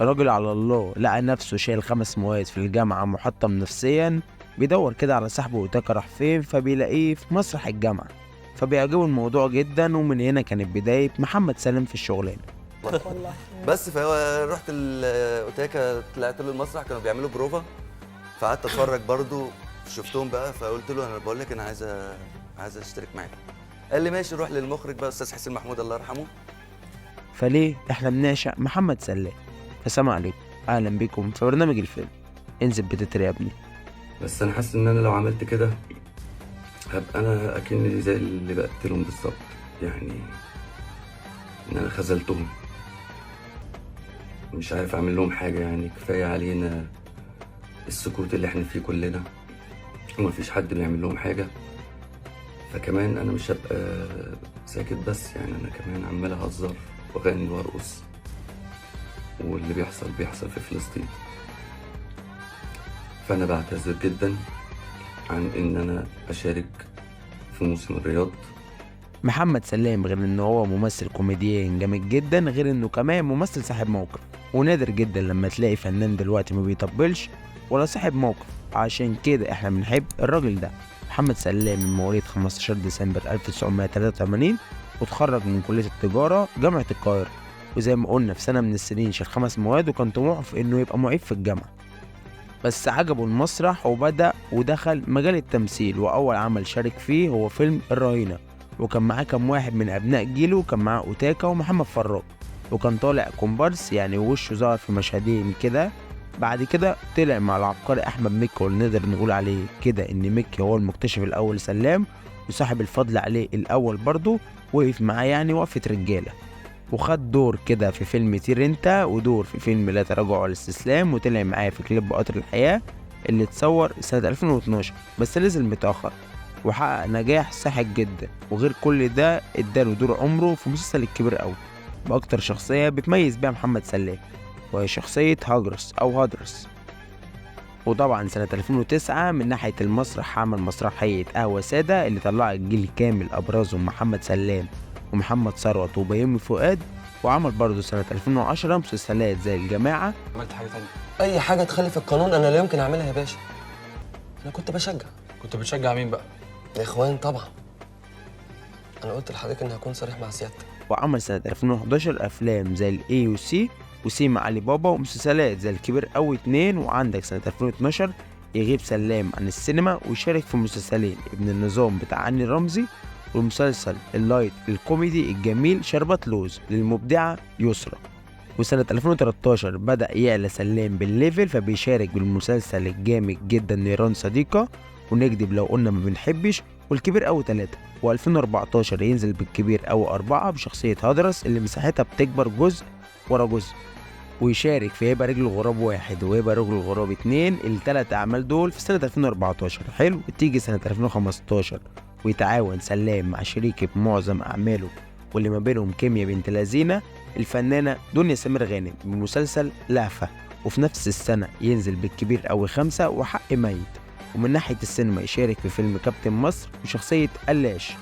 راجل على الله لقى نفسه شايل 5 مواد في الجامعة، محطم نفسيا، بيدور كده على صاحبه أوتاكا راح فين، فبيلاقيه في مسرح الجامعة، فبيعجبه الموضوع جدا. ومن هنا كانت بداية محمد سالم في الشغلانة. والله بس فرحت الاوتاكا، طلعت له المسرح كانوا بيعملوا بروفا، فقعدت اتفرج برضو، شفتهم بقى، فقلت له انا بقول لك انا عايز اشترك معاك. قال لي ماشي، روح للمخرج بقى استاذ حسين محمود الله يرحمه. فليه احنا بنعشق محمد سلام. فسلام عليكم، اهلا بكم في برنامج الفيلم. انزل بتتر يا ابني. بس انا حاسس ان انا لو عملت كده هبقى انا اكني زي اللي بقتلهم بالظبط، يعني ان انا خذلتهم، مش عارف اعمل لهم حاجه. يعني كفايه علينا السكوت اللي احنا فيه كلنا ومفيش حد بيعمل لهم حاجه، فكمان انا مش هبقى ساكت بس، يعني انا كمان عمال اهزر واغني وارقص، واللي بيحصل في فلسطين. فانا بعتذر جدا عن ان انا اشارك في موسم الرياض. محمد سلام غير ان هو ممثل كوميديان جامد جدا، غير انه كمان ممثل صاحب موقف. ونادر جدا لما تلاقي فنان دلوقتي ما بيطبلش ولا صاحب موقف، عشان كده احنا بنحب الراجل ده. محمد سلام من مواليد 15 ديسمبر 1983، وتخرج من كلية التجارة جامعة القاهرة. وزي ما قلنا في سنة من السنين شال 5 مواد، وكان طموحه في انه يبقى معيد في الجامعة، بس عجبه المسرح وبدأ ودخل مجال التمثيل. وأول عمل شارك فيه هو فيلم الرهينة، وكان معاه كام واحد من أبناء جيله، وكان معاه أوتاكا ومحمد فراج، وكان طالع كومبارس يعني وشه ظهر في مشهدين كده. بعد كده طلع مع العبقري أحمد مكي، ونقدر نقول عليه كده إن مكي هو المكتشف الأول سلام، وصاحب الفضل عليه الأول برضه، وقف معاه يعني وقفة رجالة. وخد دور كده في فيلم طير انت، ودور في فيلم لا تراجع ولا استسلام، وطلع معاه في كليب قطر الحياة اللي اتصور سنة 2012 بس نزل متأخر، وحقق نجاح ساحق جدا. وغير كل ده اداله دور عمره في مسلسل الكبير قوي بأكتر شخصية بتميز بيها محمد سلام، وهي شخصية هاجرس أو هدرس. وطبعا سنة 2009 من ناحية المسرح عمل مسرحية قهوة سادة اللي طلعت جيل كامل أبرزهم محمد سلام ومحمد ثروت وبيومي فؤاد. وعمل برضه سنة 2010 مسلسلات زي الجماعة. عملت حاجة تانية؟ اي حاجه تخالف القانون انا لا يمكن اعملها يا باشا. انا كنت بشجع. كنت بتشجع مين بقى؟ الاخوان طبعا. انا قلت لحضرتك اني هكون صريح مع سيادتك. وعمل سنة 2011 أفلام زي الإي وسي وسي مع علي بابا، ومسلسلات زي الكبير أوي 2. وعندك سنة 2012 يغيب سلام عن السينما ويشارك في مسلسلين ابن النظام بتاع عني رمزي، والمسلسل اللايت الكوميدي الجميل شربات لوز للمبدعة يسرا. وسنة 2013 بدأ يعلى سلام بالليفل، فبيشارك بالمسلسل الجامد جدا نيران صديقة، ونكدب لو قلنا ما بنحبش، والكبير أوي 3. و2014 ينزل بالكبير أوي 4 بشخصية هدرس اللي مساحتها بتكبر جزء ورا جزء. ويشارك في هيبقى رجل الغراب 1 وهيبقى رجل الغراب 2، ال3 أعمال دول في سنة 2014. حلو. تيجي سنة 2015 ويتعاون سلام مع شريكه بمعظم أعماله واللي ما بينهم كيميا بنت لذينة، الفنانة دنيا سمير غانم بمسلسل لهفة. وفي نفس السنة ينزل بالكبير أوي 5 وحق ميت. ومن ناحية السينما يشارك في فيلم كابتن مصر بشخصية قلاش.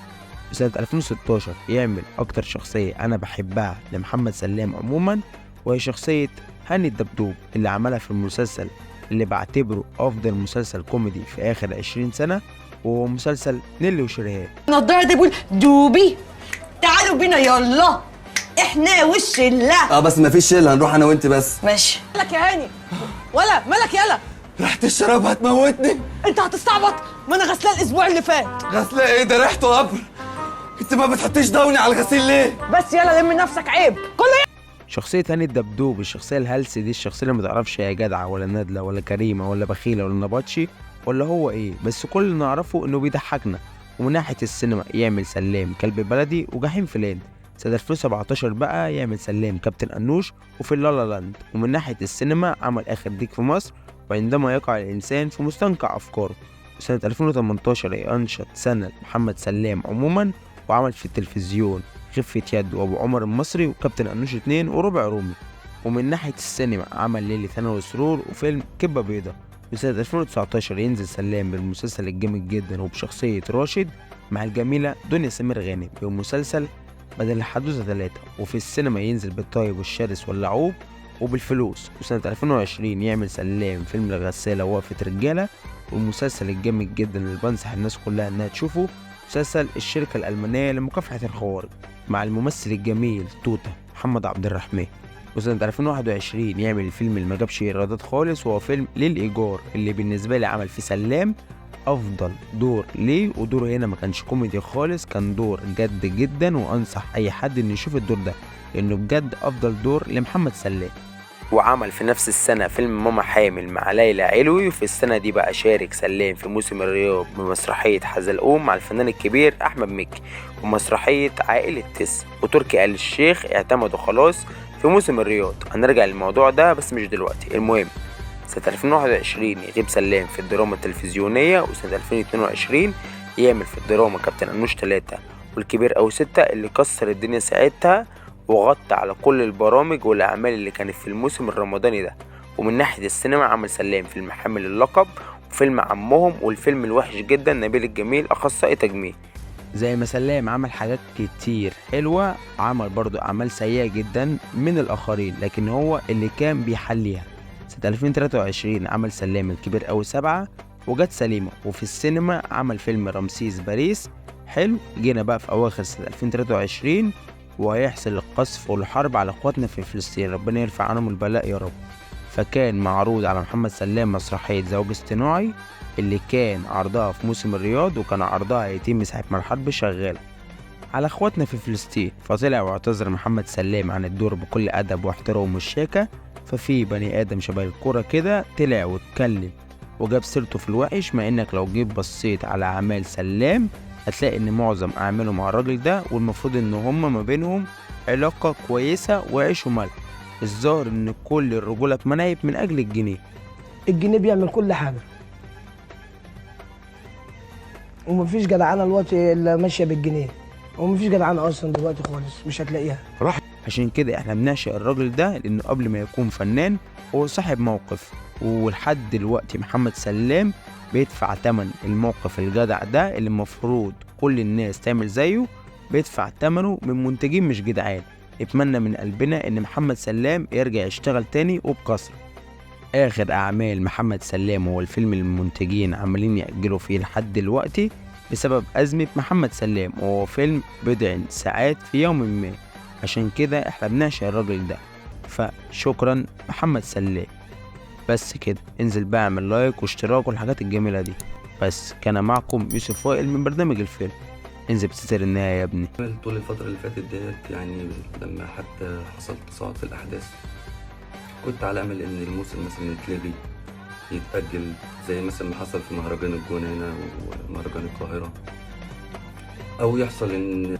وسنة 2016 يعمل أكتر شخصية أنا بحبها لمحمد سلام عموما، وهي شخصية هاني الدبدوب اللي عملها في المسلسل اللي بعتبره أفضل مسلسل كوميدي في آخر 20 سنة، وهو مسلسل نيلي وشريهان. النضاره دي بيقول دوبي، تعالوا بينا يلا احنا وش الله. بس مفيش شله، هنروح انا وانت بس. ماشي. مالك يا هاني؟ ولا مالك يلا؟ ريحه الشراب هتموتني. انت هتستعبط؟ ما انا غسلان الاسبوع اللي فات. غسله ايه ده؟ ريحته قبر. انت ما بتحطيش دوني على الغسيل ليه؟ بس يلا لم نفسك، عيب كله. شخصية هاني الدبدوب الشخصية الهلس دي، الشخصية اللي متعرفش هي جدعة ولا نادلة ولا كريمة ولا بخيلة ولا نبطشي ولا هو ايه، بس كل اللي نعرفه انه بيضحكنا. ومن ناحية السينما يعمل سلام كلب بلدي وجحيم فلان. سنة 2017 بقى يعمل سلام كابتن أنوش وفي اللالا لاند. ومن ناحية السينما عمل آخر ديك في مصر وعندما يقع الإنسان في مستنقع أفكاره. وسنة 2018 أنشط سنة محمد سلام عموما، وعمل في التلفزيون خفة يد وأبو عمر المصري وكابتن أنوش 2 وربع رومي. ومن ناحية السينما عمل ليلة هنا وسرور وفيلم كبة بيضة. وسنة 2019 ينزل سلام بالمسلسل الجامد جدا وبشخصية راشد مع الجميلة دنيا سمير غانم بمسلسل بدل الحدوثة 3. وفي السينما ينزل بالطيب والشرس واللعوب وبالفلوس. وسنة 2020 يعمل سلام فيلم الغسالة ووقفة رجالة، والمسلسل الجامد جدا اللي بنصح الناس كلها انها تشوفه مسلسل الشركة الألمانية لمكافحة الخوارق مع الممثل الجميل توتة محمد عبد الرحمن. وسنة 2021 يعمل الفيلم اللي ما جابش ايرادات خالص، وهو فيلم للإيجار، اللي بالنسبة لي عمل فيه سلام أفضل دور ليه، ودوره هنا ما كانش كوميدي خالص، كان دور جد جدا، وأنصح أي حد إنه يشوف الدور ده لأنه بجد أفضل دور لمحمد سلام. وعمل في نفس السنة فيلم ماما حامل مع ليلى علوي، وفي السنة دي بقى شارك سلام في موسم الرياض بمسرحية حزلقوم مع الفنان الكبير أحمد مكي، ومسرحية عائلة تس، وتركي آل الشيخ اعتمدوا خلاص في موسم الرياض. هنرجع للموضوع ده بس مش دلوقتي. المهم سنة 2021 يغيب سلام في الدراما التلفزيونية، وسنة 2022 يعمل في الدراما كابتن أنوش 3 والكبير أو 6 اللي كسر الدنيا ساعتها، وغطى على كل البرامج والأعمال اللي كانت في الموسم الرمضاني ده. ومن ناحية السينما عمل سلام فيلم حامل اللقب، وفيلم عمهم، والفيلم الوحش جدا نبيل الجميل أخصائي تجميل. زي ما سلام عمل حاجات كتير حلوة، عمل برضو أعمال سيئة جدا من الآخرين لكن هو اللي كان بيحليها. سنة 2023 عمل سلام الكبير أوي 7 وجت سليمة، وفي السينما عمل فيلم رمسيس باريس حلو. جينا بقى في أواخر سنة 2023 وهيحصل القصف والحرب على اخواتنا في فلسطين، ربنا يرفع عنهم البلاء يا رب. فكان معروض على محمد سلام مسرحية زواج اصطناعي اللي كان عرضها في موسم الرياض، وكان عرضها هيتم ساعة ما الحرب شغالة على اخواتنا في فلسطين. فطلع واعتذر محمد سلام عن الدور بكل أدب واحترام والشياكة. ففي بني آدم شبه الكورة كده طلع واتكلم وجاب سيرته في الوحش، مع انك لو جيت بصيت على أعمال سلام هتلاقي ان معظم اعماله مع الراجل ده، والمفروض ان هما ما بينهم علاقة كويسة وعيش وملح. الظاهر ان كل الرجولة اتمنعت من اجل الجنيه. الجنيه بيعمل كل حاجة، ومفيش جدعانة دلوقتي اللي ماشية بالجنيه، ومفيش جدعانة أصلا دلوقتي خالص، مش هتلاقيها. عشان كده احنا بنعشق الراجل ده، لانه قبل ما يكون فنان هو صاحب موقف، ولحد دلوقتي محمد سلام بيدفع تمن الموقف الجدع ده اللي المفروض كل الناس تعمل زيه، بيدفع تمنه من منتجين مش جدعان. نتمنى من قلبنا ان محمد سلام يرجع يشتغل تاني وبكثرة. اخر اعمال محمد سلام هو الفيلم اللي المنتجين عمالين يأجلوا فيه لحد دلوقتي بسبب ازمة محمد سلام، وهو فيلم بضع ساعات في يوم ما. عشان كده احنا بنعشق الراجل ده، فشكرا محمد سلام. بس كده، انزل بقى اعمل لايك واشتراك والحاجات الجميلة دي. بس كان معكم يوسف وائل من برنامج الفيلم. انزل بتستر النهاية يا ابني. طول الفترة اللي فاتت ديت يعني لما حتى حصل تصاعد في الأحداث كنت على أمل إن الموسم مثلا يتلغي يتأجل، زي مثلا ما حصل في مهرجان الجونة هنا ومهرجان القاهرة، أو يحصل إن